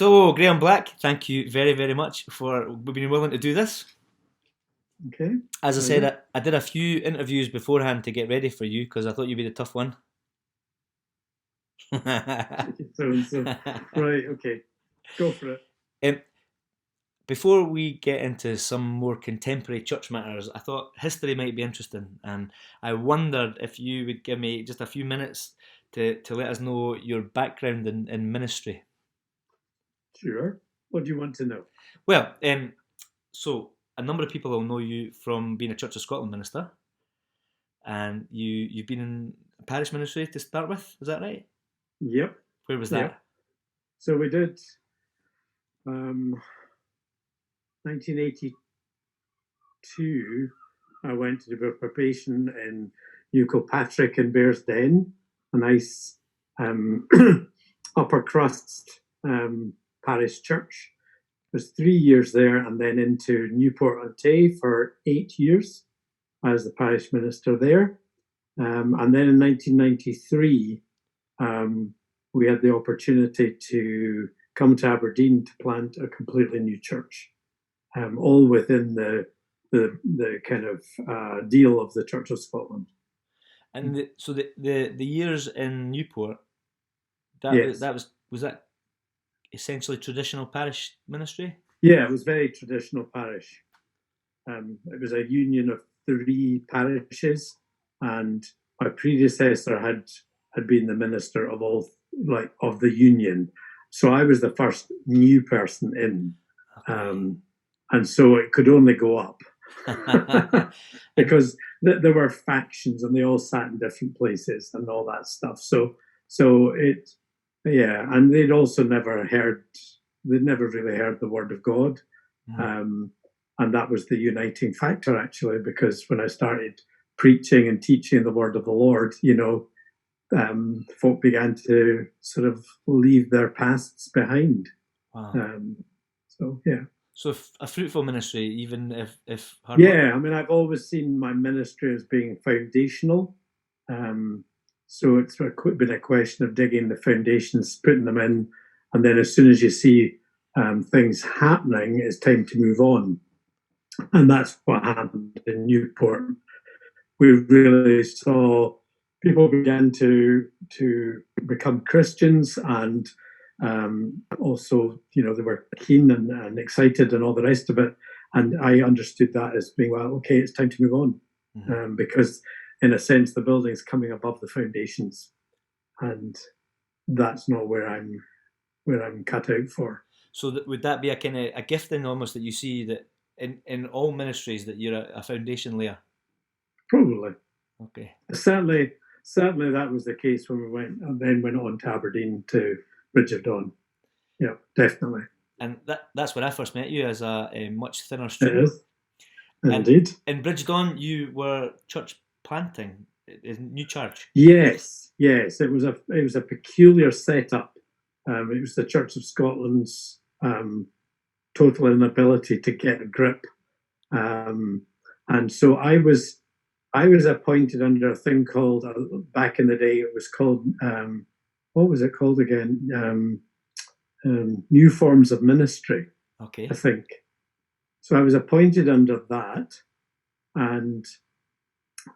So, Graham Black, thank you very, very much for being willing to do this. Okay. As I said, I did a few interviews beforehand to get ready for you because I thought you'd be the tough one. So, right, okay. Go for it. Um, Before we get into some more contemporary church matters, I thought history might be interesting, and I wondered if you would give me just a few minutes to let us know your background in ministry. Sure. What do you want to know? Well, so a number of people will know you from being a Church of Scotland minister, and you've been in parish ministry to start with. Is that right? Yep. Where was Yep. that? So we did 1982. I went to do a probation in Newport in Bearsden, a nice upper crust parish church. I was 3 years there, and then into Newport for 8 years as the parish minister there. And then in 1993, we had the opportunity to come to Aberdeen to plant a completely new church, all within the kind of deal of the Church of Scotland. And so the years in Newport, Yes. was that essentially traditional parish ministry? Yeah, it was very traditional parish. It was a union of 3 parishes, and my predecessor had been the minister of of the union, so I was the first new person in, Okay. and so it could only go up because there were factions and they all sat in different places and all that stuff. So it, yeah, and they'd never really heard the word of God. And that was the uniting factor, actually, because when I started preaching and teaching the word of the Lord, folk began to sort of leave their pasts behind. Wow. So, yeah. So a fruitful ministry, even if hard work. Yeah, I mean, I've always seen my ministry as being foundational. So it's been a question of digging the foundations, putting them in, and then as soon as you see things happening, it's time to move on. And that's what happened in Newport. We really saw people began to become Christians, and also, they were keen and excited and all the rest of it. And I understood that as being, well, okay, it's time to move on, because in a sense the building's coming above the foundations, and that's not where I'm cut out for. So would that be a kind of a gifting almost that you see that in all ministries, that you're a foundation layer? Probably. Okay. Certainly that was the case when we went on to Aberdeen to Bridge of Dawn. Yeah, definitely. And that's when I first met you, as a much thinner student. It is. Indeed. And in Bridge of Dawn, you were church planting, new church. Yes. It was a peculiar setup. It was the Church of Scotland's total inability to get a grip, and so I was appointed under a thing called, back in the day, it was called, what was it called again? New Forms of Ministry. Okay. I think. So I was appointed under that, and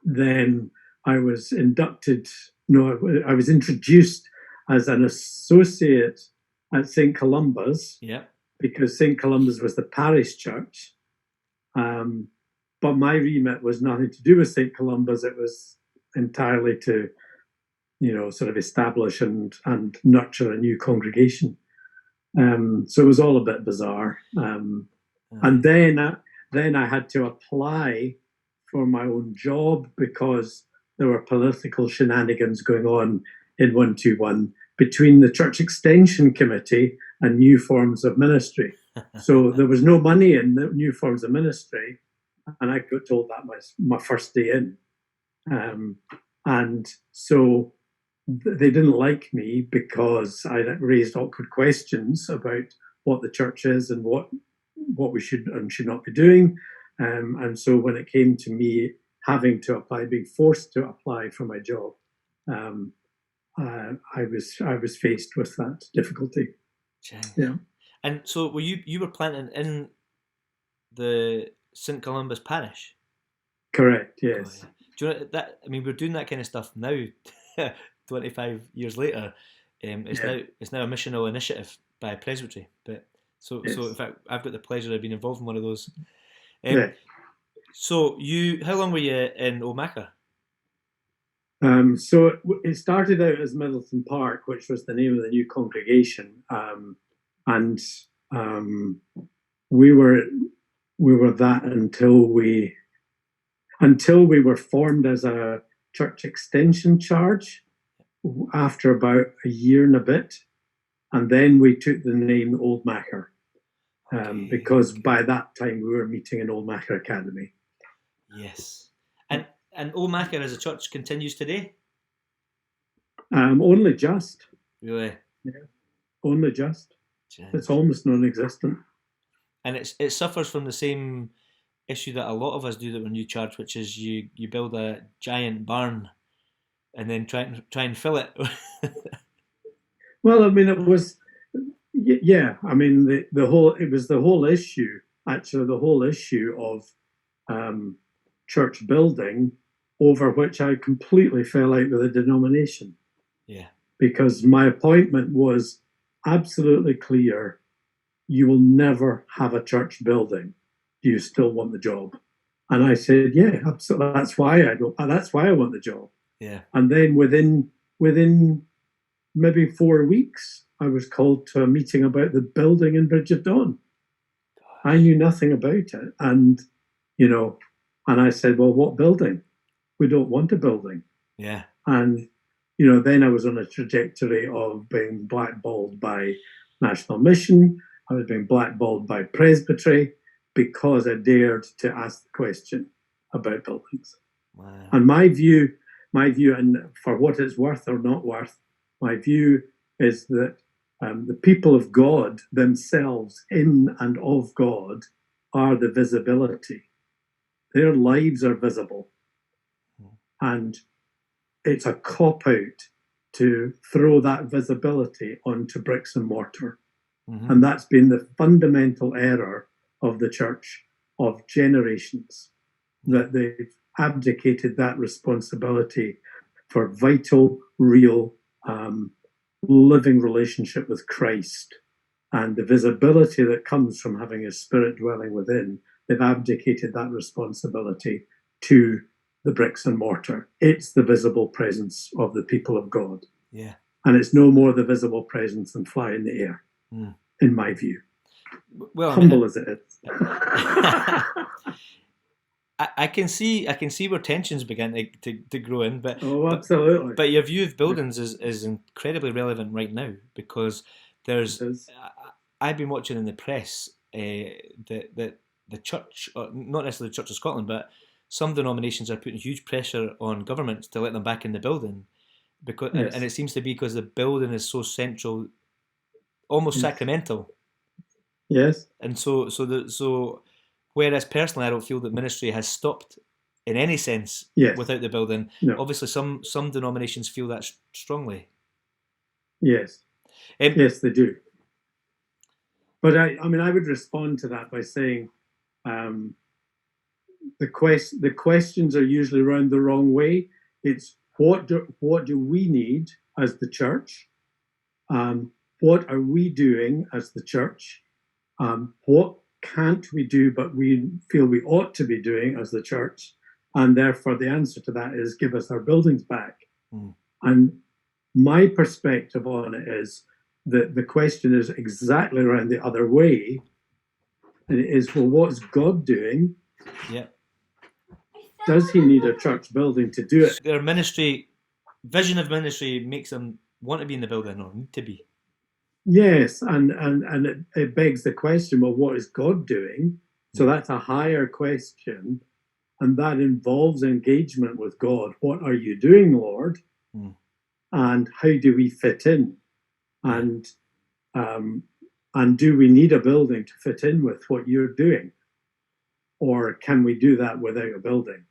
then I was I was introduced as an associate at St. Columba's. Yeah. Because St. Columba's was the parish church. But my remit was nothing to do with St. Columba's. It was entirely to, sort of establish and nurture a new congregation. So it was all a bit bizarre. And then I had to apply for my own job because there were political shenanigans going on in 121 between the Church Extension Committee and New Forms of Ministry. So there was no money in the New Forms of Ministry, and I got told that my first day in. And so they didn't like me because I raised awkward questions about what the church is and what we should and should not be doing. And so when it came to me having to apply, being forced to apply for my job, I was faced with that difficulty. James. Yeah. And so were you were planting in the St Columba's parish? Correct, God, yes. yeah. Do you know that? I mean, we're doing that kind of stuff now, 25 years later. Yeah, It's now a missional initiative by a presbytery. But so in yes. fact, I've got the pleasure of being involved in one of those. Um, Yeah. so how long were you in Omaka? So it started out as Middleton Park, which was the name of the new congregation, and um, we were that until we were formed as a church extension charge after about a year and a bit, and then we took the name Old Macker, Okay, because okay, by that time we were meeting in Old Macker Academy. yes. And Omaka as a church continues today. Only just, Really, yeah, only just. It's Giants. almost non-existent. And it suffers from the same issue that a lot of us do that we're new church, which is you build a giant barn and then try and fill it. Well, I mean, it was, yeah. I mean, the whole it was the whole issue. Actually, the whole issue of um, church building, over which I completely fell out with the denomination, Yeah, because my appointment was absolutely clear: you will never have a church building. Do you still want the job? And I said, yeah, absolutely. That's why I don't. That's why I want the job. yeah. And then within maybe 4 weeks, I was called to a meeting about the building in Bridge of Dawn. I Gosh. knew nothing about it. And, you know, and I said, well, what building? We don't want a building. Yeah. And, then I was on a trajectory of being blackballed by National Mission. I was being blackballed by Presbytery because I dared to ask the question about buildings. Wow. And my view, and for what it's worth or not worth, my view is that the people of God themselves, in and of God, are the visibility. Their lives are visible, and it's a cop out to throw that visibility onto bricks and mortar. Mm-hmm. And that's been the fundamental error of the church of generations, Yeah. that they've abdicated that responsibility for vital, real, living relationship with Christ and the visibility that comes from having His Spirit dwelling within. They've abdicated that responsibility to the bricks and mortar. It's the visible presence of the people of God. Yeah. And it's no more the visible presence than fly in the air, Mm. in my view. Well, I mean, Humble as it is. I can see where tensions begin to grow in, but Oh, but absolutely. but your view of buildings is incredibly relevant right now because It there's is. I've been watching in the press that the church, not necessarily the Church of Scotland, but some denominations are putting huge pressure on governments to let them back in the building because and Yes. it seems to be because the building is so central, almost Yes. sacramental, Yes. and so whereas personally I don't feel that ministry has stopped in any sense Yes. without the building. No. Obviously, some denominations feel that strongly. Yes. Um, Yes, they do. But I mean, I would respond to that by saying um, the questions are usually around the wrong way. It's what do we need as the church? What are we doing as the church? What can't we do, but we feel we ought to be doing as the church? And therefore, the answer to that is give us our buildings back. mm, And my perspective on it is that the question is exactly around the other way. And it is, well, what's God doing? yeah, Does He need a church building to do it? their ministry vision of ministry makes them want to be in the building or need to be. Yes, and it begs the question, well, what is God doing? So Mm, that's a higher question, and that involves engagement with God. What are you doing, Lord? mm, And how do we fit in? yeah, And um, and do we need a building to fit in with what you're doing, or can we do that without a building?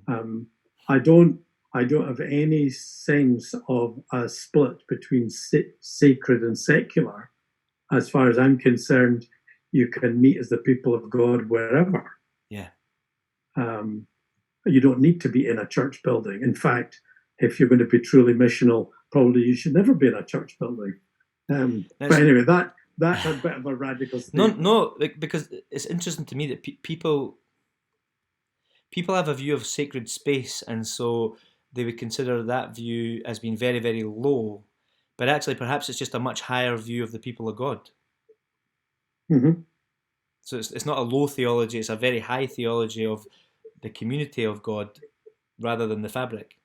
Um, I don't. I don't have any sense of a split between sacred and secular. as far as I'm concerned, you can meet as the people of God wherever. Yeah. You don't need to be in a church building. In fact, if you're going to be truly missional, probably you should never be in a church building. But anyway, that's a bit of a radical statement. No, because it's interesting to me that people have a view of sacred space, and so they would consider that view as being very, very low. But actually, perhaps it's just a much higher view of the people of God. Mm-hmm. So it's not a low theology; it's a very high theology of the community of God rather than the fabric.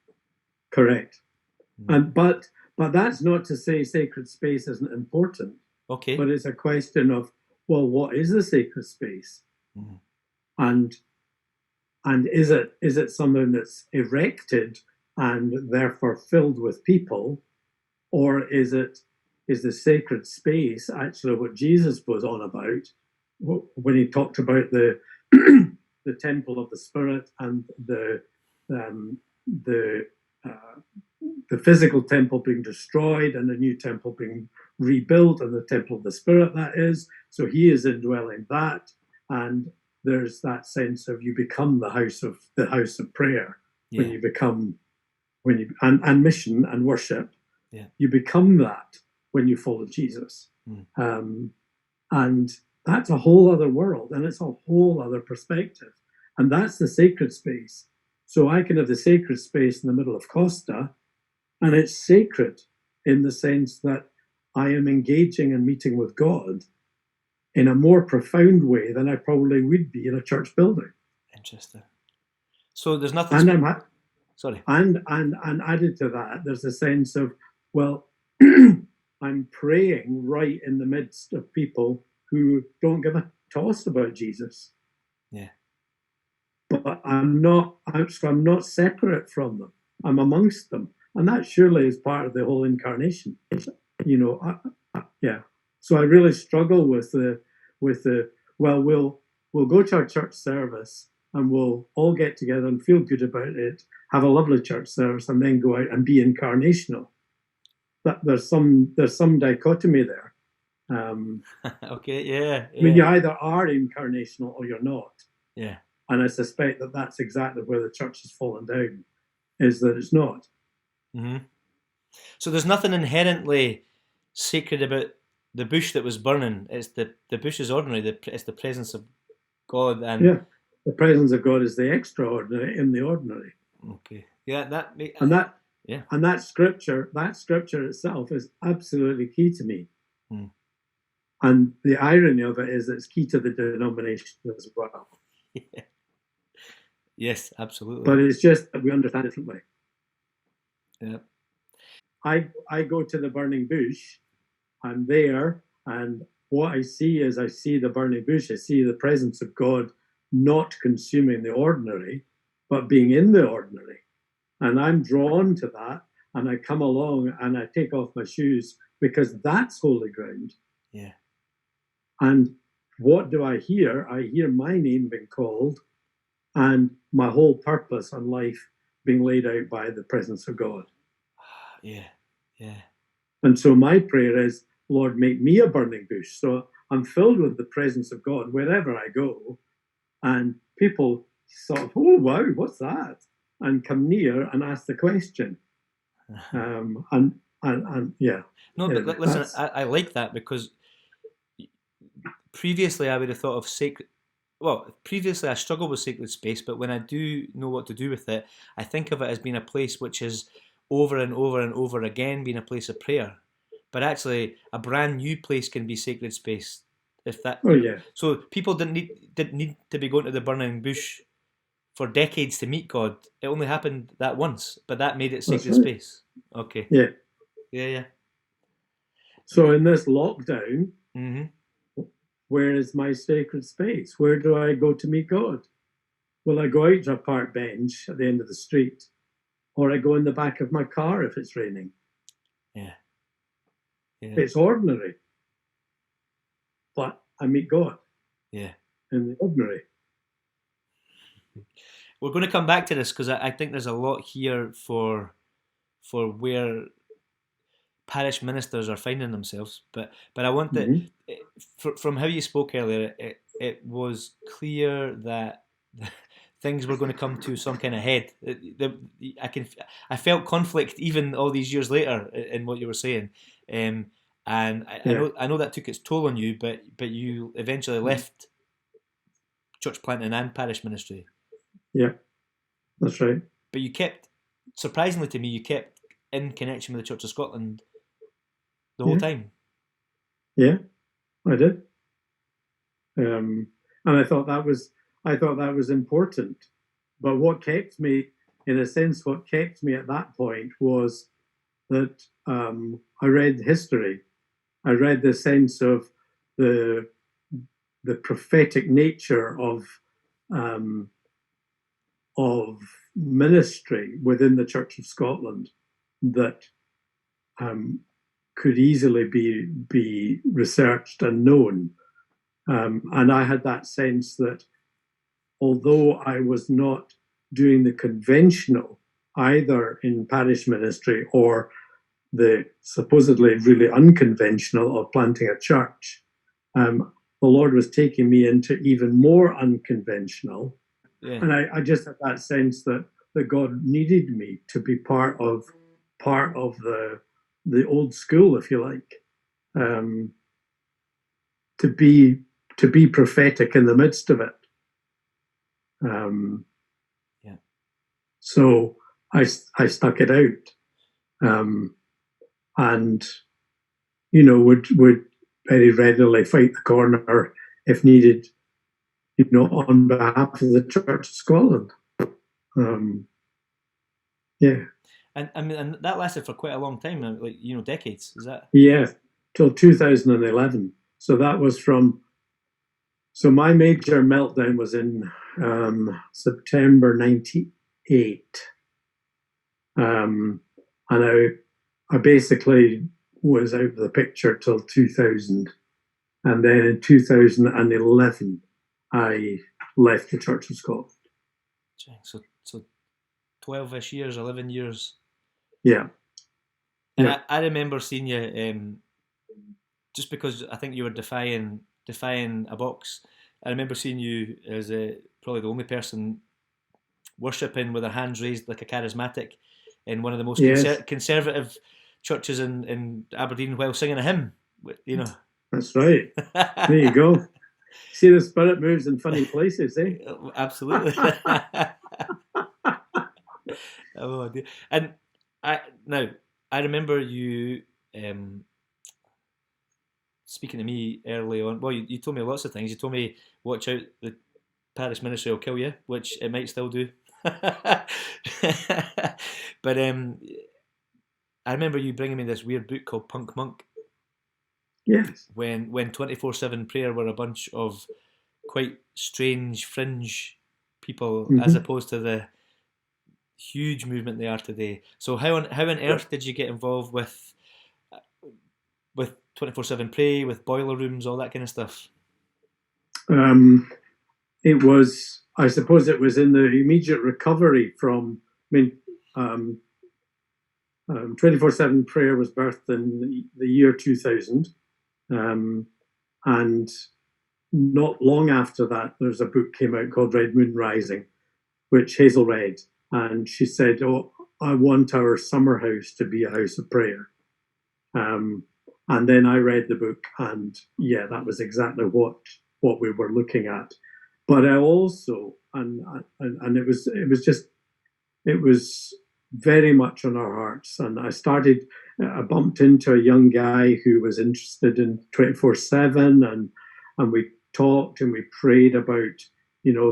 Correct. But that's not to say sacred space isn't important. Okay. But it's a question of, well, what is the sacred space? Mm-hmm. And is it something that's erected and therefore filled with people, or is the sacred space actually what Jesus was on about when he talked about the the temple of the Spirit and the physical temple being destroyed and the new temple being rebuilt, and the temple of the Spirit, that is. So he is indwelling that, and there's that sense of you become the house of prayer when you become and mission and worship. Yeah. You become that when you follow Jesus. And that's a whole other world, and it's a whole other perspective. And that's the sacred space. So I can have the sacred space in the middle of Costa, and it's sacred in the sense that I am engaging and meeting with God in a more profound way than I probably would be in a church building. Interesting. So there's nothing. And sorry. And added to that, there's a sense of, well, I'm praying right in the midst of people who don't give a toss about Jesus. Yeah. But I'm not separate from them. I'm amongst them, and that surely is part of the whole incarnation. Yeah. So I really struggle with the well, we'll go to our church service and we'll all get together and feel good about it, have a lovely church service, and then go out and be incarnational. That there's some dichotomy there. Okay. Yeah. I mean, you either are incarnational or you're not. Yeah. And I suspect that that's exactly where the church has fallen down, is that it's not. Mm-hmm. So there's nothing inherently sacred about the bush that was burning. It's the bush is ordinary. It's the presence of God, and the presence of God is the extraordinary in the ordinary. Okay. Yeah, and that scripture itself is absolutely key to me. And the irony of it is that it's key to the denomination as well. Yeah. Yes, absolutely. But it's just that we understand it differently. Yeah. I go to the burning bush, I'm there, and what I see is I see the burning bush, I see the presence of God not consuming the ordinary, but being in the ordinary. And I'm drawn to that, and I come along and I take off my shoes because that's holy ground. Yeah. And what do I hear? I hear my name being called and my whole purpose on life being laid out by the presence of God. Yeah, yeah. And so my prayer is, Lord, make me a burning bush. So I'm filled with the presence of God wherever I go. And people sort of, oh, wow, what's that? And come near and ask the question. And yeah. No, anyway, but listen, I like that, because previously I would have thought of sacred. Well, previously I struggled with sacred space, but when I do know what to do with it, I think of it as being a place which is over and over and over again being a place of prayer. But actually, a brand new place can be sacred space. If that. Oh yeah. So people didn't need to be going to the burning bush for decades to meet God. It only happened that once, but that made it sacred space. Okay. Yeah. Yeah. So in this lockdown, mm-hmm. Where is my sacred space? Where do I go to meet God? Will I go out to a park bench at the end of the street? Or I go in the back of my car if it's raining? Yeah. It's ordinary. But I meet God. Yeah. In the ordinary. We're going to come back to this because I think there's a lot here for where parish ministers are finding themselves. But I want that Mm-hmm. from how you spoke earlier, it was clear that things were going to come to some kind of head. I felt conflict even all these years later in what you were saying, um, and Yeah. I know that took its toll on you, but you eventually left church planting and parish ministry. Yeah, that's right. But you kept, surprisingly to me, you kept in connection with the Church of Scotland the whole Yeah, time. yeah, I did. And I thought that was important. But what kept me, in a sense, what kept me at that point was that I read history. I read the sense of the the prophetic nature um, of ministry within the Church of Scotland that um, could easily be researched and known. And I had that sense that although I was not doing the conventional, either in parish ministry or the supposedly really unconventional of planting a church, the Lord was taking me into even more unconventional. Yeah. And I just had that sense that God needed me to be part of the old school, if you like, um, to be prophetic in the midst of it. Um, Yeah. so I stuck it out, and would very readily fight the corner if needed, on behalf of the Church of Scotland. Yeah. And I mean, and that lasted for quite a long time, like decades. Is that? Yeah, till 2011. So that was from. So my major meltdown was in September '98, and I basically was out of the picture till 2000, and then in 2011 I left the Church of Scotland. So 12-ish years, 11 years. Yeah. And yeah. I remember seeing you, just because I think you were defying a box. I remember seeing you as probably the only person worshipping with their hands raised like a charismatic in one of the most conservative churches in Aberdeen while singing a hymn. That's right. There you go. See, the Spirit moves in funny places, eh? Absolutely. Oh dear. And I remember you speaking to me early on. Well, you told me lots of things. You told me, watch out, the parish ministry will kill you, which it might still do. But I remember you bringing me this weird book called Punk Monk. Yes. When 24/7 prayer were a bunch of quite strange fringe people, as opposed to the huge movement they are today. So how on earth did you get involved with 24/7 pray, with boiler rooms, all that kind of stuff? It was, I suppose, it was in the immediate recovery from. 24/7 prayer was birthed in the year 2000, and not long after that, there's a book came out called Red Moon Rising, which Hazel read, and she said, "Oh, I want our summer house to be a house of prayer." And then I read the book, and yeah, that was exactly what we were looking at. But I also, and it was very much on our hearts. And I bumped into a young guy who was interested in 24/7, and we talked and we prayed about,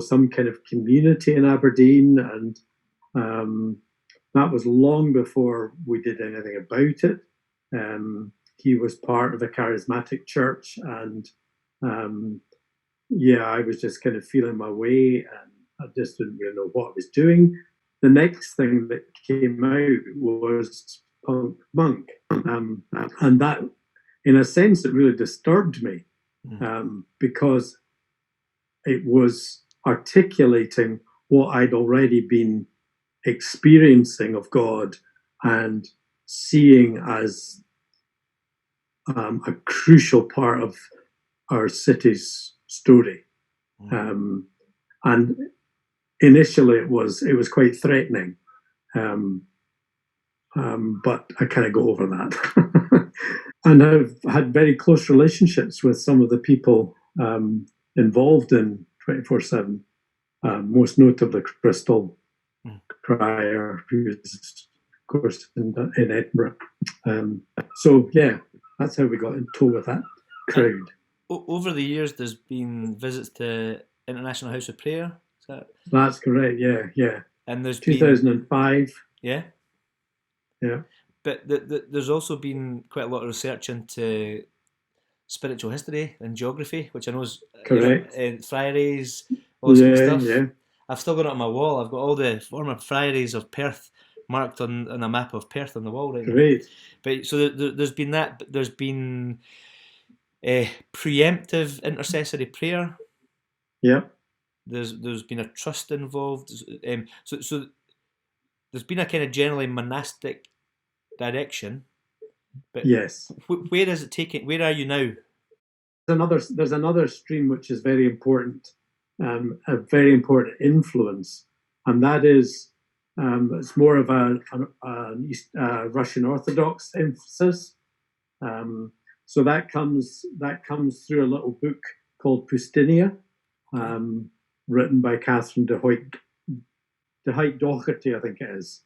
some kind of community in Aberdeen. And that was long before we did anything about it. He was part of a charismatic church, and I was just kind of feeling my way, and I just didn't really know what I was doing. The next thing that came out was Punk Monk, and that, in a sense, it really disturbed me, because it was articulating what I'd already been experiencing of God and seeing as a crucial part of our city's story. And initially it was quite threatening, but I kind of got over that. And I've had very close relationships with some of the people involved in 24/7, most notably Crystal Cryer, who's, of course, in Edinburgh. So, yeah, that's how we got in tow with that crowd. Over the years, there's been visits to International House of Prayer. That's correct, yeah. And there's 2005. Yeah. But there's also been quite a lot of research into spiritual history and geography, which I know is correct. friaries, all this kind of stuff. Yeah. I've still got it on my wall. I've got all the former friaries of Perth marked on a map of Perth on the wall right Great. now. But so there's been that. But there's been preemptive intercessory prayer. Yeah. There's been a trust involved. So there's been a kind of generally monastic direction. But yes. Where is it taking? Where are you now? There's another stream which is very important, a very important influence, and that is it's more of a Russian Orthodox emphasis. So that comes through a little book called Pustinia, written by Catherine de Huyck Doherty, I think it is.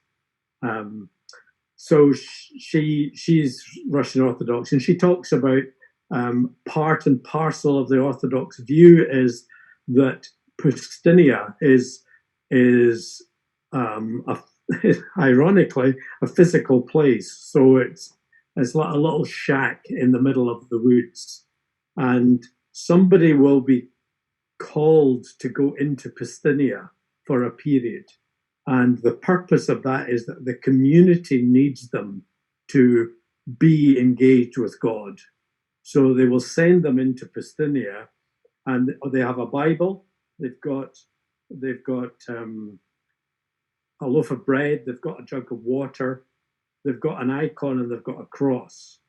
So she's Russian Orthodox, and she talks about part and parcel of the Orthodox view is that Pustinia is ironically a physical place. So it's like a little shack in the middle of the woods, and somebody will be called to go into Pustinia for a period. And the purpose of that is that the community needs them to be engaged with God. So they will send them into Pustinia, and they have a Bible. They've got a loaf of bread. They've got a jug of water. They've got an icon, and they've got a cross,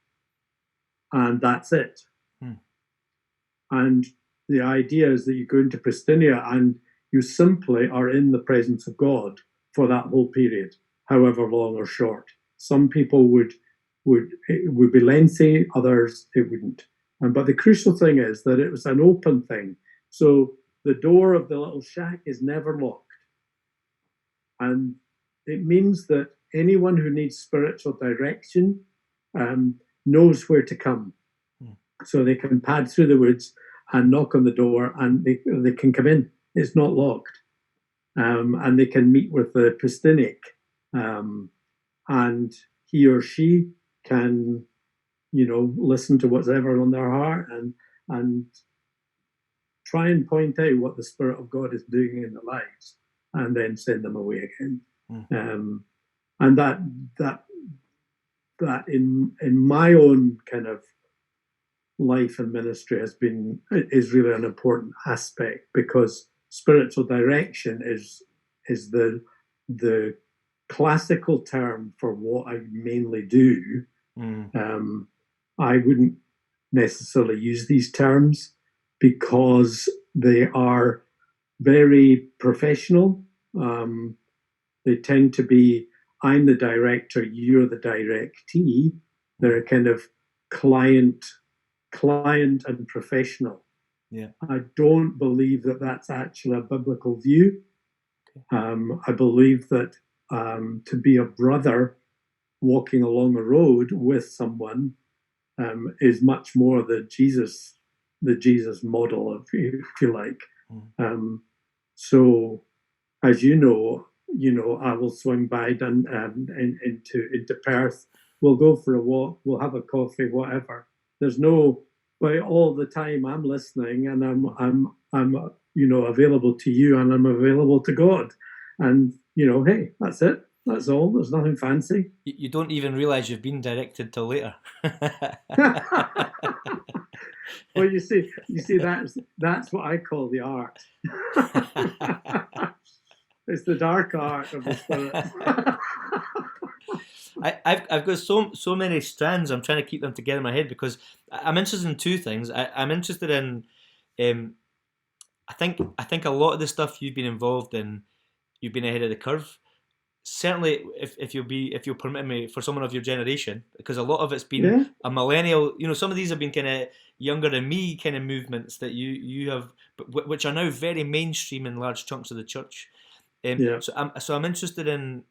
and that's it. And the idea is that you go into Pustinia and you simply are in the presence of God for that whole period, however long or short. Some people it would be lengthy, others it wouldn't. But the crucial thing is that it was an open thing. So the door of the little shack is never locked. And it means that anyone who needs spiritual direction knows where to come. So they can pad through the woods and knock on the door, and they can come in. It's not locked. And they can meet with the Pustinic, and he or she can, listen to what's ever on their heart and try and point out what the Spirit of God is doing in their lives, and then send them away again. And that in my own kind of life and ministry is really an important aspect, because spiritual direction is the classical term for what I mainly do. I wouldn't necessarily use these terms because they are very professional. They tend to be, I'm the director, you're the directee. They're kind of client and professional. Yeah. I don't believe that that's actually a biblical view. I believe that to be a brother walking along a road with someone is much more the Jesus model, if you like. So, as you know, I will swing by into Perth. We'll go for a walk. We'll have a coffee, whatever. There's no, but all the time I'm listening, and I'm available to you, and I'm available to God, and hey, that's it. That's all. There's nothing fancy. You don't even realise you've been directed till later. Well, you see, that's what I call the art. It's the dark art of the Spirit. I've got so many strands. I'm trying to keep them together in my head because I'm interested in two things. I'm interested in, um, I think a lot of the stuff you've been involved in, you've been ahead of the curve. Certainly, if you'll permit me, for someone of your generation, because a lot of it's been Yeah, a millennial. Some of these have been kind of younger than me kind of movements that you have, but which are now very mainstream in large chunks of the church. yeah, So I'm interested in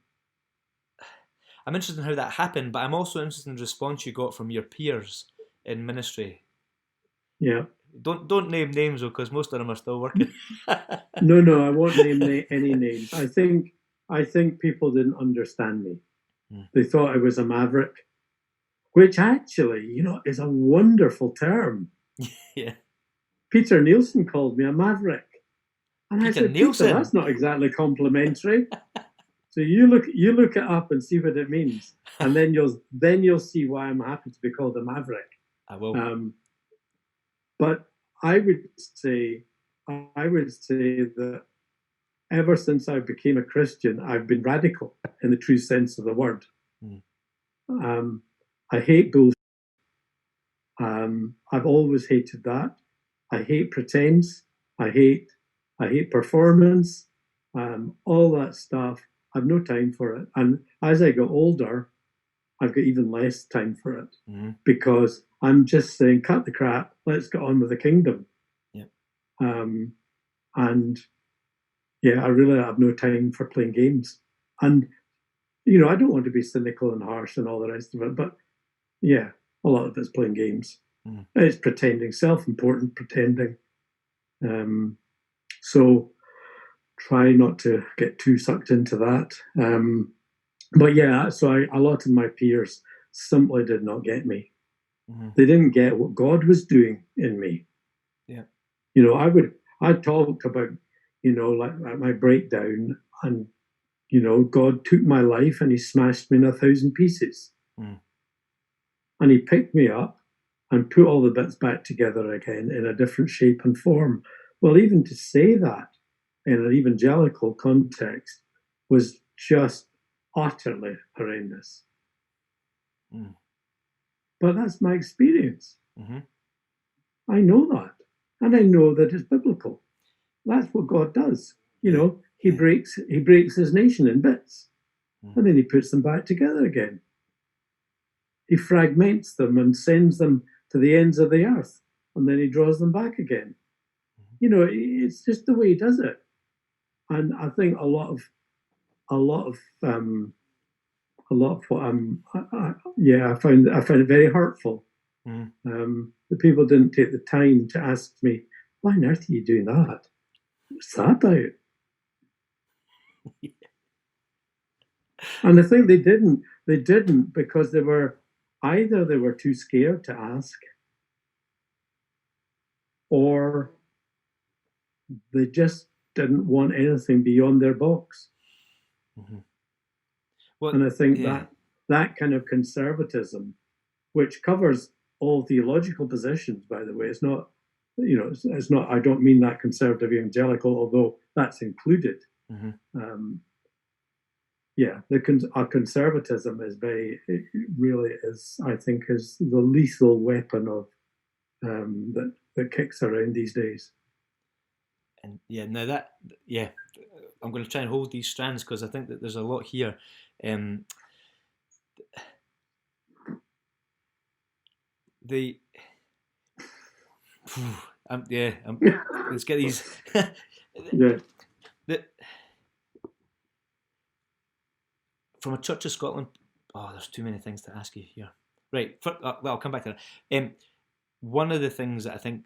how that happened, but I'm also interested in the response you got from your peers in ministry. yeah. Don't name names though, because most of them are still working. No, no, I won't name any names. I think people didn't understand me. Mm. They thought I was a maverick, which actually, is a wonderful term. Yeah, Peter Nielsen called me a maverick, and I Peter said, Peter, Nielsen. that's not exactly complimentary. So you look it up and see what it means, and then you'll see why I'm happy to be called a maverick. I will. Um, but I would say I would say that ever since I became a Christian, I've been radical in the true sense of the word. Mm. Um, I hate bullshit. I've always hated that. I hate pretense. I hate I hate performance. All that stuff. I've no time for it. And as I get older, I've got even less time for it Mm. because I'm just saying, cut the crap. Let's get on with the kingdom. Yeah. Um, and yeah, I really have no time for playing games. And I don't want to be cynical and harsh and all the rest of it, but yeah, a lot of it's playing games. Mm. It's pretending, self-important pretending. Um, so try not to get too sucked into that. But yeah, so a lot of my peers simply did not get me. Mm. They didn't get what God was doing in me. Yeah. I talked about, like my breakdown, and God took my life and he smashed me in 1,000 pieces. Mm. And he picked me up and put all the bits back together again in a different shape and form. Well, even to say that in an evangelical context was just utterly horrendous. Mm. But that's my experience. Mm-hmm. I know that. And I know that it's biblical. That's what God does. Yeah. He Yeah. breaks his nation in bits, Mm. and then he puts them back together again. He fragments them and sends them to the ends of the earth, and then he draws them back again. It's just the way he does it. And I think a lot of what I found it very hurtful. Mm. The people didn't take the time to ask me, why on earth are you doing that? What's that about? And I think they didn't. They didn't because they were too scared to ask, or they just didn't want anything beyond their box. Mm-hmm. Well, And I think yeah. that kind of conservatism, which covers all theological positions, by the way, it's not. It's not. I don't mean that conservative evangelical, although that's included. Mm-hmm. Yeah, our conservatism is it really is. I think is the lethal weapon of that kicks around these days. And yeah, now that yeah, I'm going to try and hold these strands because I think that there's a lot here. Um, the yeah, let's get these. Yeah, the, from a Church of Scotland. Oh, there's too many things to ask you here. Right, well, I'll come back to that. One of the things that I think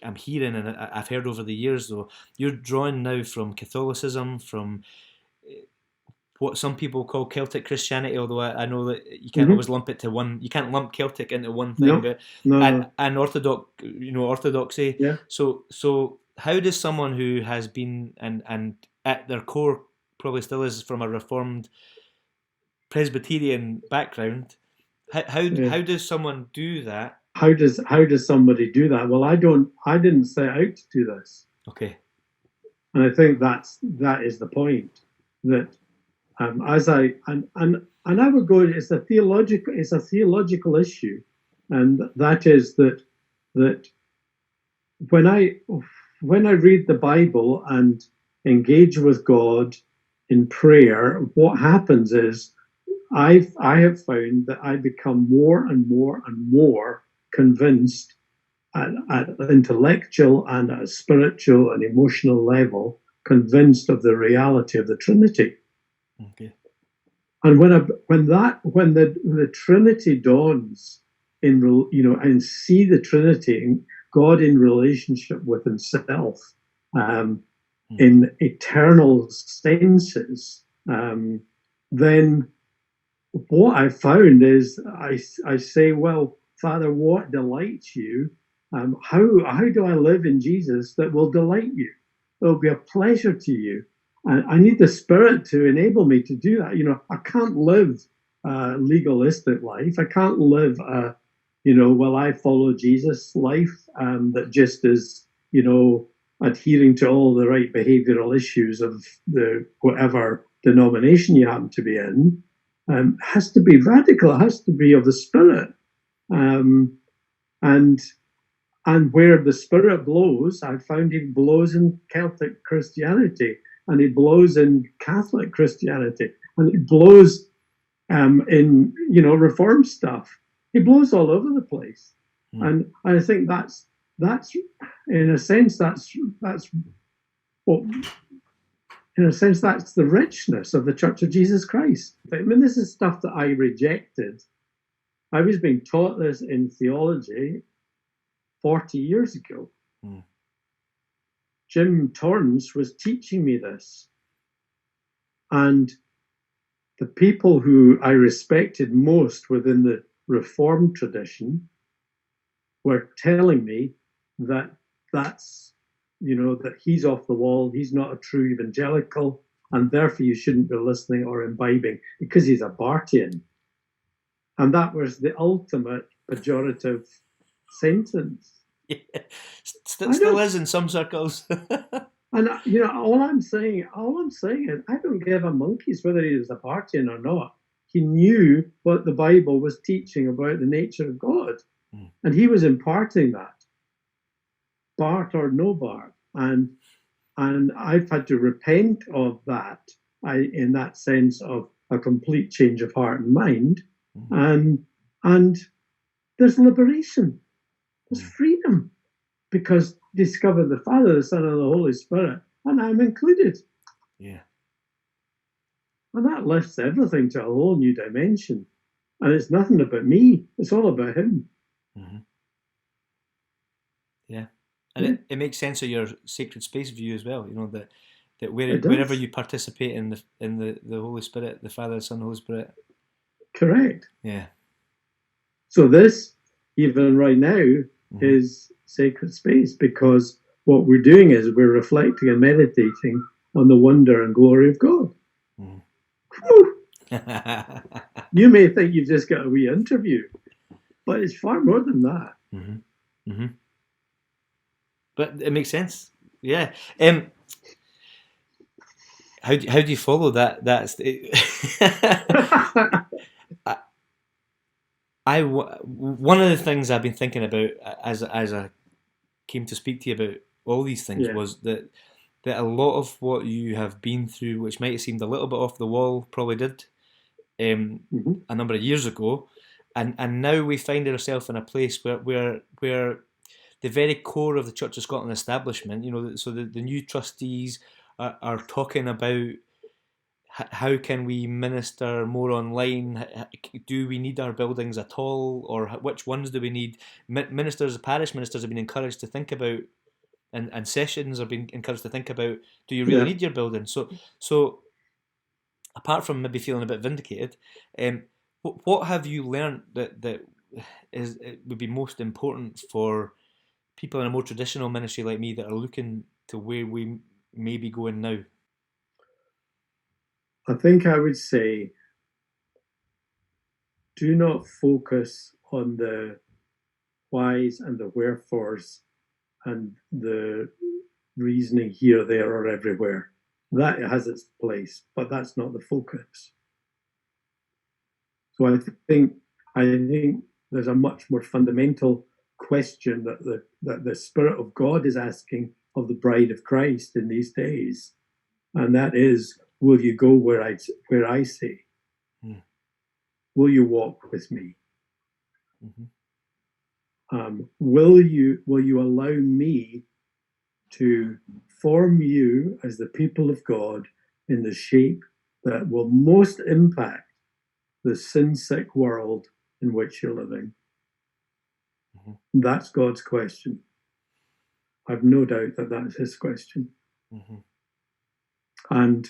I'm hearing and I've heard over the years, though, you're drawing now from Catholicism, from what some people call Celtic Christianity, although I know that you can't always lump it to one. You can't lump Celtic into one thing, no, but no, and Orthodoxy. yeah. So how does someone who has been and at their core probably still is from a Reformed Presbyterian background, how does someone do that? How does somebody do that? Well, I didn't set out to do this, Okay. and I think that is the point, that As I and I would go, it's a theological issue, and that is that when I when I read the Bible and engage with God in prayer, what happens is I have found that I become more and more and more convinced at intellectual and at a spiritual and emotional level, convinced of the reality of the Trinity. Okay. And when the Trinity dawns in and see the Trinity, God in relationship with Himself, in eternal senses, then what I found is I say, well, Father, what delights you? How do I live in Jesus that will delight you? It will be a pleasure to you. And I need the Spirit to enable me to do that. I can't live a legalistic life. I can't live well, I follow Jesus life that just is, adhering to all the right behavioral issues of the whatever denomination you happen to be in. Has to be radical. It has to be of the Spirit, um, and where the Spirit blows, I've found He blows in Celtic Christianity, and He blows in Catholic Christianity, and He blows in Reform stuff. He blows all over the place, and I think that's in a sense that's what in a sense, that's the richness of the Church of Jesus Christ. I mean, this is stuff that I rejected. I was being taught this in theology 40 years ago. Jim Torrance was teaching me this. And the people who I respected most within the Reformed tradition were telling me that that he's off the wall, he's not a true evangelical, and therefore you shouldn't be listening or imbibing because he's a Bartian. And that was the ultimate pejorative sentence. Yeah. Still is in some circles. And all I'm saying is I don't give a monkey's whether he was a Bartian or not. He knew what the Bible was teaching about the nature of God. And he was imparting that, Bart or no Bart. And I've had to repent of that, in that sense of a complete change of heart and mind. And there's liberation, there's freedom, because discover the Father, the Son, and the Holy Spirit, and I'm included. Yeah. And that lifts everything to a whole new dimension. And it's nothing about me, it's all about Him. Yeah. And it makes sense of your sacred space view as well, that wherever you participate in the Holy Spirit, the Father, the Son, the Holy Spirit. Correct. Yeah. So this, even right now, is sacred space, because what we're doing is we're reflecting and meditating on the wonder and glory of God. You may think you've just got a wee interview, but it's far more than that. But it makes sense. Yeah. How do you follow that? That's one of the things I've been thinking about as I came to speak to you about all these things was that a lot of what you have been through, which might have seemed a little bit off the wall, probably did a number of years ago, and now we find ourselves in a place where the very core of the Church of Scotland establishment, so the new trustees are talking about how can we minister more online? Do we need our buildings at all, or which ones do we need? Parish ministers have been encouraged to think about, and sessions are being encouraged to think about, do you really need your building? So apart from maybe feeling a bit vindicated, what have you learned that would be most important for people in a more traditional ministry like me that are looking to where we may be going now? I think I would say, do not focus on the whys and the wherefores and the reasoning here, there, or everywhere. That has its place, but that's not the focus. So I think there's a much more fundamental question that the Spirit of God is asking of the bride of Christ in these days, and that is, will you go where I say? Mm. Will you walk with me? Mm-hmm. Will you allow me to form you as the people of God in the shape that will most impact the sin-sick world in which you're living? Mm-hmm. That's God's question. I've no doubt that that's his question. Mm-hmm. And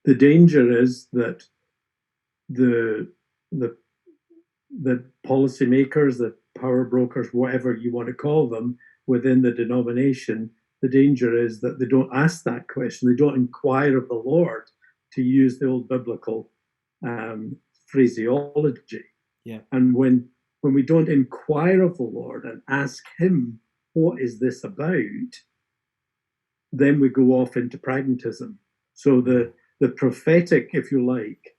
the danger is that the policymakers, the power brokers, whatever you want to call them, within the denomination, the danger is that they don't ask that question. They don't inquire of the Lord, to use the old biblical phraseology. Yeah. And when we don't inquire of the Lord and ask him, what is this about? Then we go off into pragmatism. So the prophetic, if you like,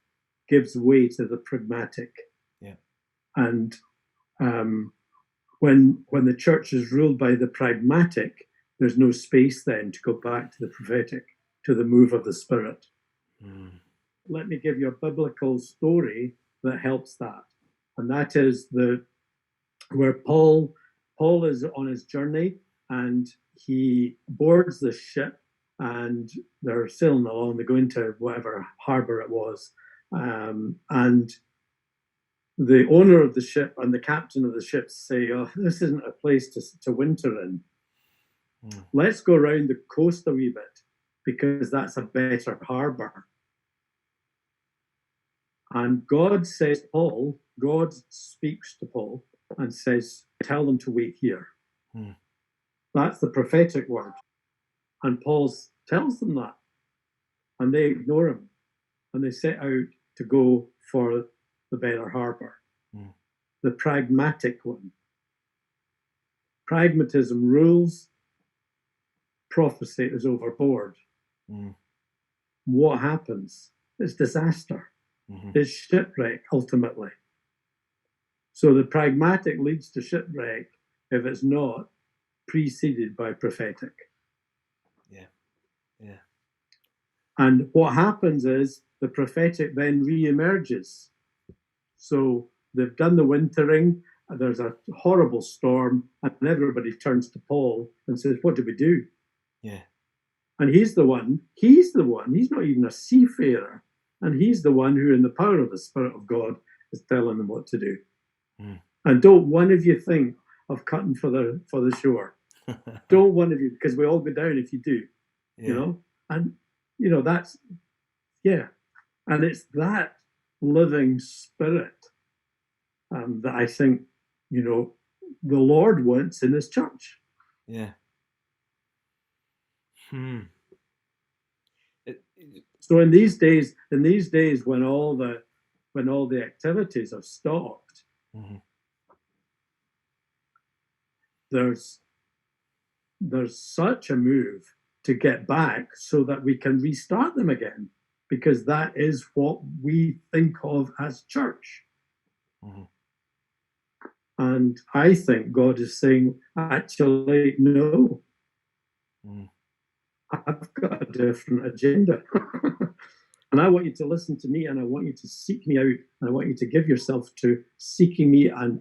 gives way to the pragmatic. Yeah. And when the church is ruled by the pragmatic, there's no space then to go back to the prophetic, to the move of the Spirit. Mm. Let me give you a biblical story that helps that. And that is where Paul is on his journey, and he boards the ship, and they're sailing along. They go into whatever harbor it was, and the owner of the ship and the captain of the ship say, "Oh, this isn't a place to winter in. Let's go around the coast a wee bit, because that's a better harbor." And God speaks to Paul and says, "Tell them to wait here." That's the prophetic word. And Paul tells them that. And they ignore him. And they set out to go for the better harbor. The pragmatic one. Pragmatism rules. Prophecy is overboard. What happens? It's disaster. It's shipwreck, ultimately. So the pragmatic leads to shipwreck if it's not preceded by prophetic. Yeah. And what happens is the prophetic then re-emerges. So they've done the wintering, and there's a horrible storm, and everybody turns to Paul and says, "What do we do?" Yeah. And he's the one, he's not even a seafarer, and he's the one who, in the power of the Spirit of God, is telling them what to do. And don't one of you think of cutting for the shore. Don't one of you, because we all go down if you do. Yeah. And that's, yeah. And it's that living Spirit that I think, the Lord wants in his church. Yeah. So in these days when all the activities have stopped, there's such a move to get back so that we can restart them again, because that is what we think of as church. And I think God is saying, actually, no. I've got a different agenda. And I want you to listen to me, and I want you to seek me out, and I want you to give yourself to seeking me and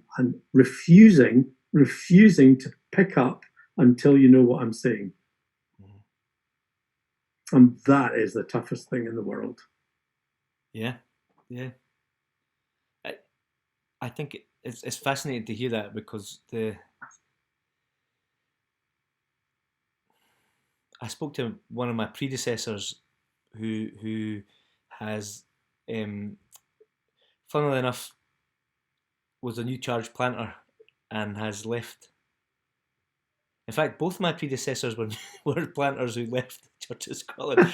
refusing to pick up until you know what I'm saying. And that is the toughest thing in the world. Yeah. I think it's fascinating to hear that, because I spoke to one of my predecessors who has, funnily enough, was a new charge planter and has left. In fact, both my predecessors were planters who left the Church of Scotland.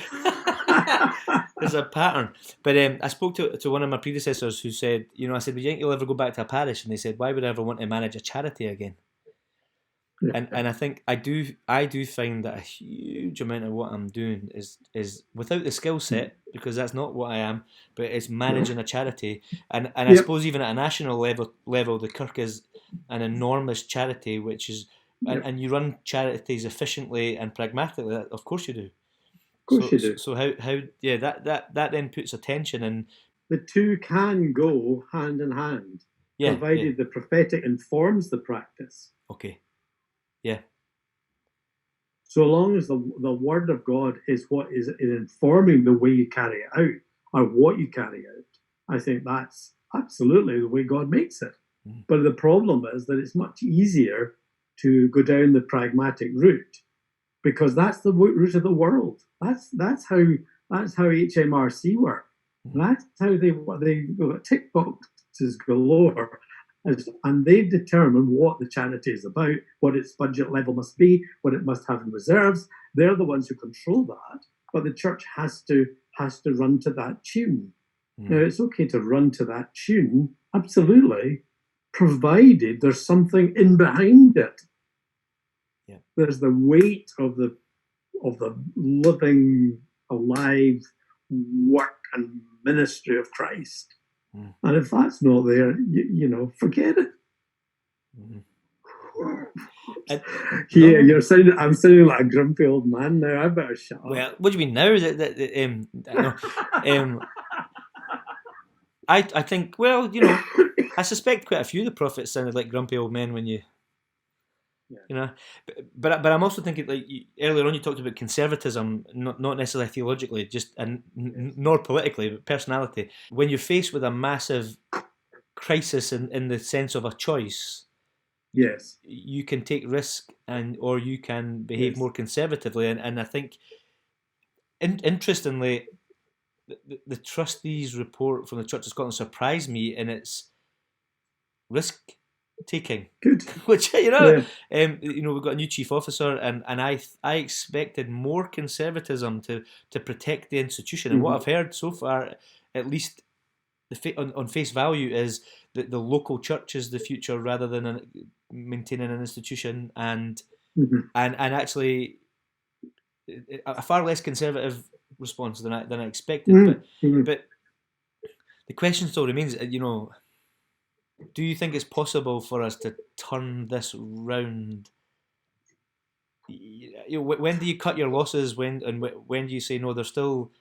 There's a pattern. But I spoke to one of my predecessors who said, I said, "Do you think you'll ever go back to a parish?" And they said, "Why would I ever want to manage a charity again?" And I think I do find that a huge amount of what I'm doing is without the skill set, because that's not what I am, but it's No. managing a charity. And I Yep. suppose even at a national level the Kirk is an enormous charity, which is Yep. and you run charities efficiently and pragmatically. Of course you do. Of course you do. So how yeah, that then puts attention in. The two can go hand in hand, Yeah, yeah. provided the prophetic informs the practice. Okay. Yeah. So long as the word of God is what is informing the way you carry it out or what you carry out, I think that's absolutely the way God makes it. Mm. But the problem is that it's much easier to go down the pragmatic route because that's the route of the world. That's how HMRC work. That's how they tick boxes galore, and they determine what the charity is about, what its budget level must be, what it must have in reserves. They're the ones who control that, but the church has to run to that tune. Now it's okay to run to that tune, absolutely, provided there's something in behind it. Yeah. There's the weight of the living, alive work and ministry of Christ. And if that's not there, forget it. Yeah, I'm sounding like a grumpy old man now. I better shut up. Well, what do you mean now? I think, well, I suspect quite a few of the prophets sounded like grumpy old men when you but I'm also thinking, like, earlier on you talked about conservatism, not necessarily theologically, just nor politically, but personality. When you're faced with a massive crisis in the sense of a choice, yes, you can take risk or you can behave more conservatively, and I think, interestingly, the trustees' report from the Church of Scotland surprised me in its risk taking. Good. Which we've got a new chief officer, and I expected more conservatism to protect the institution. And what I've heard so far, at least on face value, is that the local church is the future rather than maintaining an institution, and actually a far less conservative response than I expected. But the question still remains, do you think it's possible for us to turn this round? When do you cut your losses? When do you say no? There's still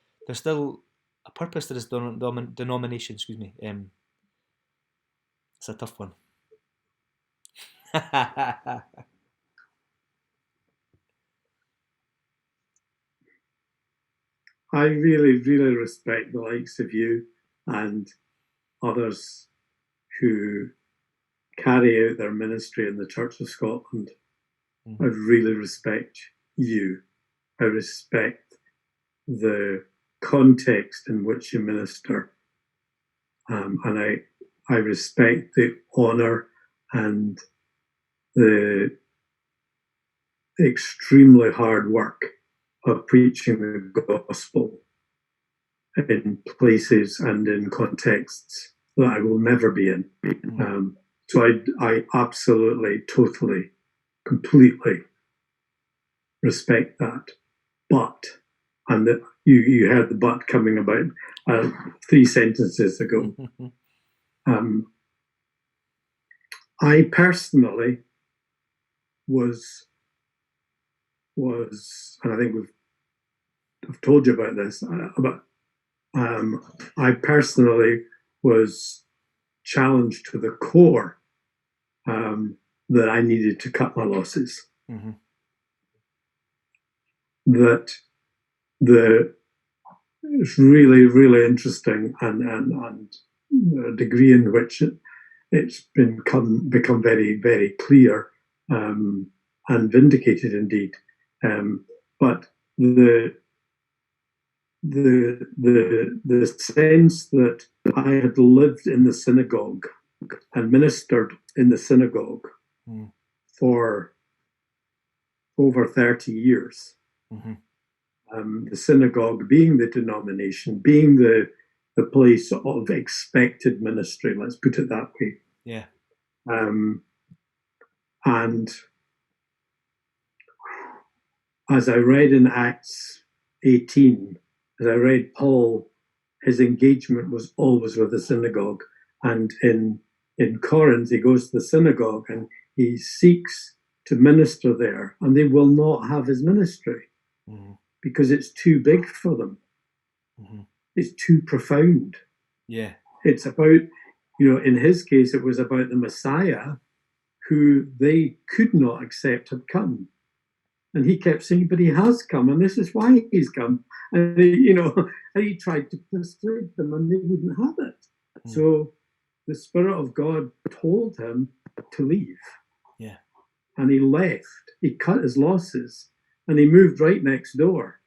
a purpose to this denomination. Excuse me. It's a tough one. I really, really respect the likes of you and others who carry out their ministry in the Church of Scotland. I really respect you. I respect the context in which you minister. And I respect the honour and the extremely hard work of preaching the gospel in places and in contexts that I will never be in. So I absolutely, totally, completely respect that. But, and you heard the but coming about 3 sentences ago. I personally was, and I think I've told you about this, but I personally was challenged to the core that I needed to cut my losses. That it's really, really interesting, and the degree in which it's become very, very clear and vindicated indeed. But the sense that I had lived in the synagogue and ministered in the synagogue for over 30 years. The synagogue being the denomination, being the place of expected ministry, let's put it that way. Yeah. And as I read in Acts 18, as I read Paul, his engagement was always with the synagogue. And in Corinth, he goes to the synagogue and he seeks to minister there, and they will not have his ministry because it's too big for them. It's too profound. Yeah. It's about, in his case, it was about the Messiah who they could not accept had come. And he kept saying, but he has come, and this is why he's come. And he tried to persuade them, and they wouldn't have it. So the Spirit of God told him to leave. Yeah. And he left. He cut his losses, and he moved right next door.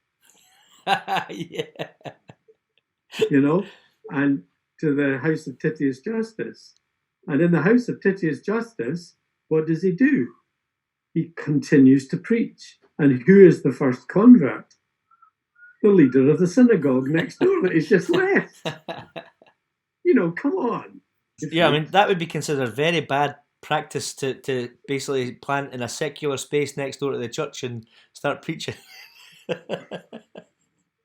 Yeah. And to the house of Titius Justus. And in the house of Titius Justus, what does he do? He continues to preach. And who is the first convert? The leader of the synagogue next door that he's just left. Come on. Yeah, I mean, that would be considered very bad practice to basically plant in a secular space next door to the church and start preaching.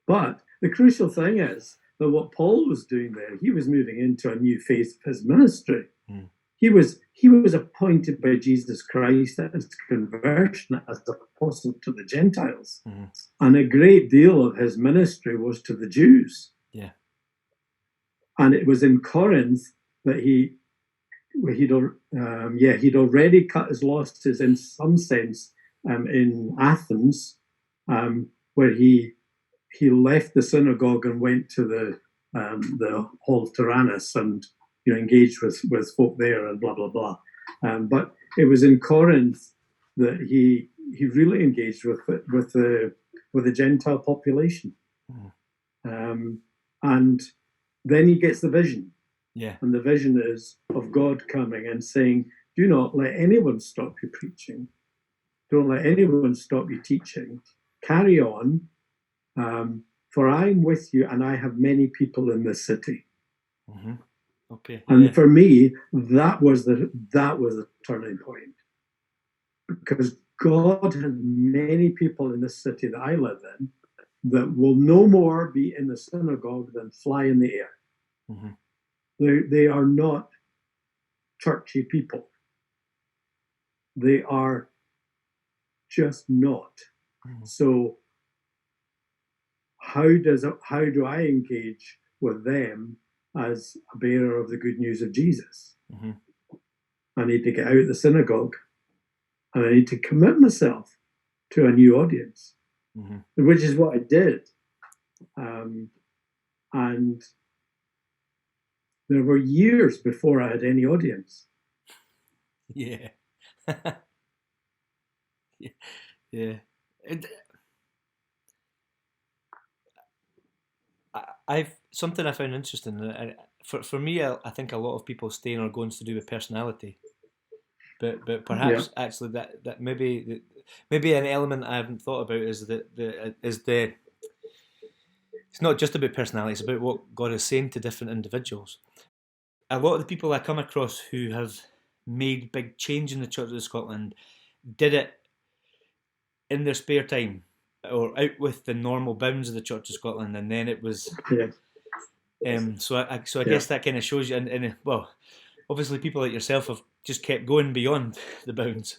But the crucial thing is that what Paul was doing there, he was moving into a new phase of his ministry. He was appointed by Jesus Christ at his conversion as apostle to the Gentiles. And a great deal of his ministry was to the Jews. Yeah. And it was in Corinth that he'd already cut his losses in some sense in Athens, where he left the synagogue and went to the hall of Tyrannus and engaged with folk there and blah blah blah. But it was in Corinth that he really engaged with the Gentile population, and then he gets the vision. Yeah. And the vision is of God coming and saying, do not let anyone stop you preaching. Don't let anyone stop you teaching. Carry on, for I'm with you and I have many people in this city. Okay. And for me, that was the turning point. Because God had many people in this city that I live in that will no more be in the synagogue than fly in the air. They are not churchy people. They are just not. So how do I engage with them as a bearer of the good news of Jesus? I need to get out of the synagogue, and I need to commit myself to a new audience, which is what I did. And there were years before I had any audience. Yeah. Yeah. I've something I found interesting. For me, I think a lot of people staying are going to do with personality, but perhaps actually that maybe an element I haven't thought about is the it's not just about personality; it's about what God is saying to different individuals. A lot of the people I come across who have made big change in the Church of Scotland did it in their spare time or out with the normal bounds of the Church of Scotland, and then it was. So I guess that kind of shows you, and well, obviously people like yourself have just kept going beyond the bounds.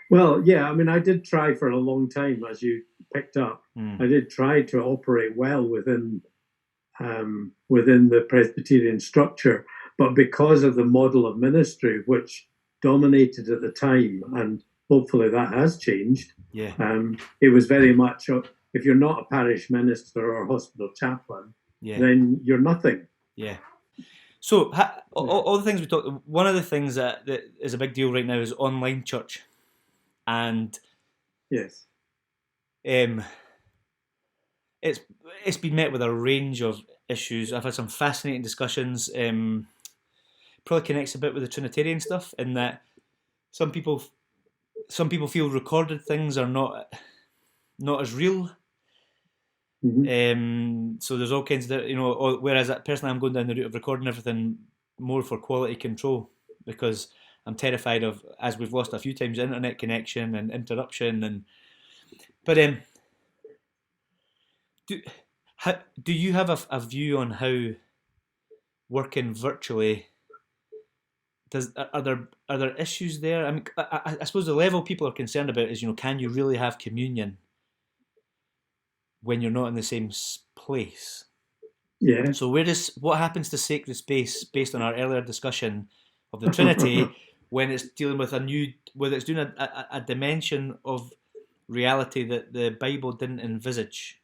Well, yeah, I mean, I did try for a long time, as you picked up. I did try to operate well within the Presbyterian structure, but because of the model of ministry which dominated at the time, and hopefully that has changed. Yeah. It was very much if you're not a parish minister or hospital chaplain, then you're nothing. Yeah. So all the things we talked. One of the things that is a big deal right now is online church, and yes, it's been met with a range of issues. I've had some fascinating discussions. Probably connects a bit with the Trinitarian stuff in that some people feel recorded things are not as real. So there's all kinds of whereas personally I'm going down the route of recording everything more for quality control, because I'm terrified of, as we've lost a few times, internet connection and interruption, and But do do you have a view on how working virtually does are there issues there? I mean, I suppose the level people are concerned about is, can you really have communion when you're not in the same place? Yeah. So what happens to sacred space based on our earlier discussion of the Trinity when it's dealing with whether it's doing a dimension of reality that the Bible didn't envisage?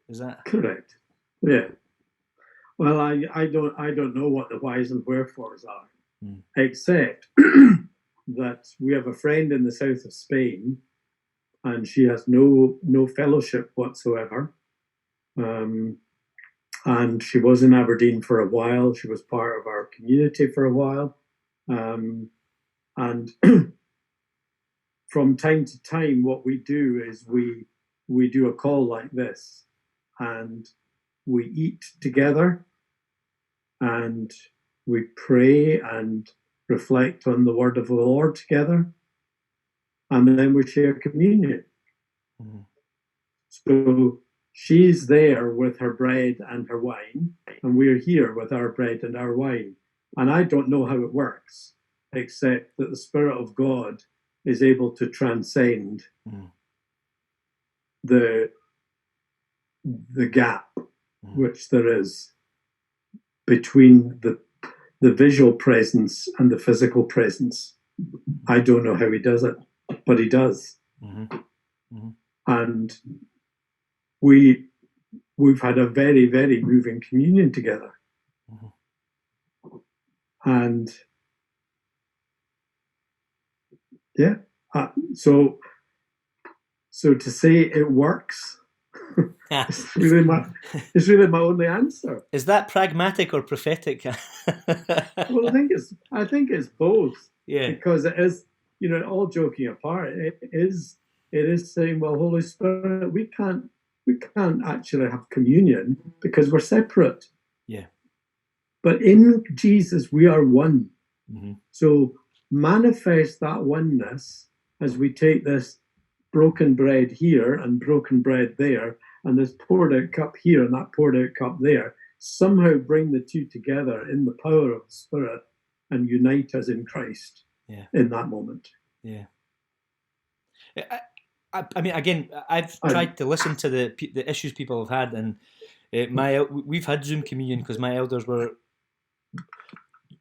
Is that Correct. Yeah. Well, I don't know what the whys and wherefores are, except that we have a friend in the south of Spain, and she has no fellowship whatsoever. And she was in Aberdeen for a while. She was part of our community for a while, and from time to time, what we do is we do a call like this, and we eat together, and we pray and reflect on the word of the Lord together, and then we share communion. Mm-hmm. So she's there with her bread and her wine, and we're here with our bread and our wine. And I don't know how it works, except that the Spirit of God is able to transcend the gap which there is between the visual presence and the physical presence. I don't know how he does it, but he does. Mm-hmm. Mm-hmm. And we've had a very, very moving communion together. Mm-hmm. And yeah, so to say it works it's really my only answer. Is that pragmatic or prophetic? Well, I think it's both. Yeah. Because it is, all joking apart, it is saying, well, Holy Spirit, we can't actually have communion because we're separate. Yeah. But in Jesus we are one. Mm-hmm. So manifest that oneness as we take this broken bread here and broken bread there, and this poured out cup here and that poured out cup there. Somehow bring the two together in the power of the Spirit and unite us in Christ. Yeah. In that moment. Yeah. I mean, again, I've tried to listen to the issues people have had, and we've had Zoom communion because my elders were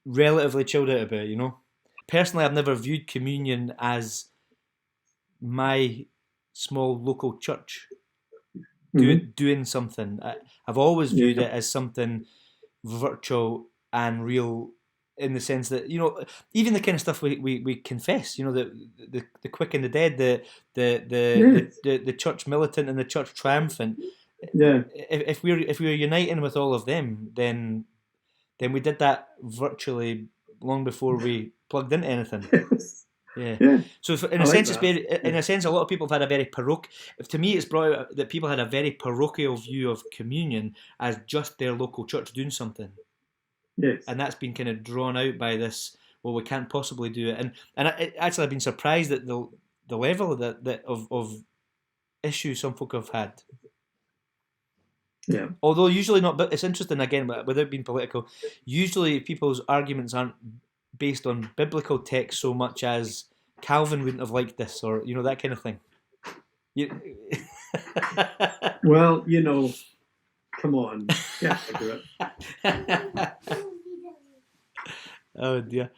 relatively chilled out about it. Personally, I've never viewed communion as my small local church doing something. I've always viewed it as something virtual and real, in the sense that, even the kind of stuff we confess, the quick and the dead, the church militant and the church triumphant. Yeah. If we're uniting with all of them, then we did that virtually long before we plugged into anything. Yes. Yeah. So in a sense, a lot of people have had a very to me, it's brought out that people had a very parochial view of communion as just their local church doing something. Yes. And that's been kind of drawn out by this, well, we can't possibly do it. And actually, I've been surprised at the level of issue some folk have had. Yeah. Although usually not, but it's interesting, again, without being political, usually people's arguments aren't based on biblical text so much as Calvin wouldn't have liked this, or that kind of thing. Well, come on, get into it. Oh dear.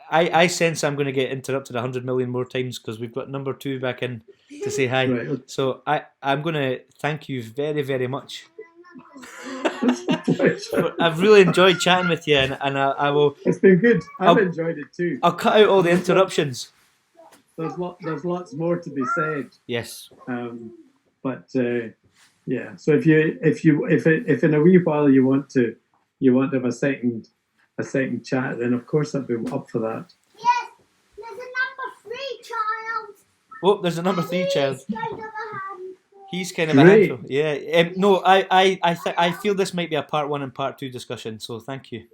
I sense I'm going to get interrupted 100 million more times because we've got number 2 back in to say hi. Right. So I'm going to thank you very, very much. I've really enjoyed chatting with you, and I will. It's been good. I've enjoyed it too. I'll cut out all the interruptions. There's lots more to be said. Yes. But yeah. So if in a wee while you want to have a second chat, then of course I'd be up for that. Yes. There's a number 3 child. Oh, there's a number 3 child. He's kind of a handful. Yeah. No, I feel this might be a part 1 and part 2 discussion. So thank you.